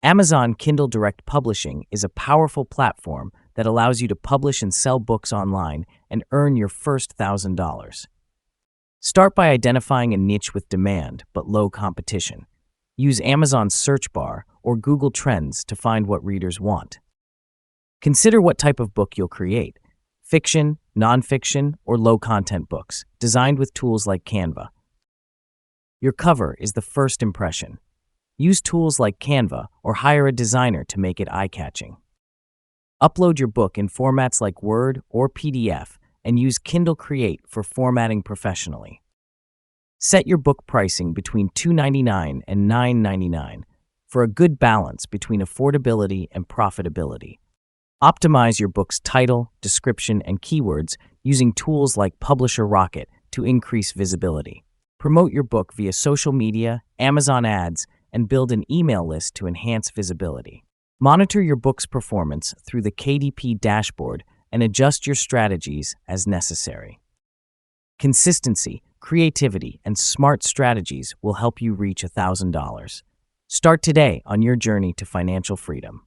Amazon Kindle Direct Publishing is a powerful platform that allows you to publish and sell books online and earn your first $1,000. Start by identifying a niche with demand but low competition. Use Amazon's search bar or Google Trends to find what readers want. Consider what type of book you'll create: fiction, nonfiction, or low-content books, designed with tools like Canva. Your cover is the first impression. Use tools like Canva or hire a designer to make it eye-catching. Upload your book in formats like Word or PDF and use Kindle Create for formatting professionally. Set your book pricing between $2.99 and $9.99 for a good balance between affordability and profitability. Optimize your book's title, description, and keywords using tools like Publisher Rocket to increase visibility. Promote your book via social media, Amazon ads, and build an email list to enhance visibility. Monitor your book's performance through the KDP dashboard and adjust your strategies as necessary. Consistency, creativity, and smart strategies will help you reach $1,000. Start today on your journey to financial freedom.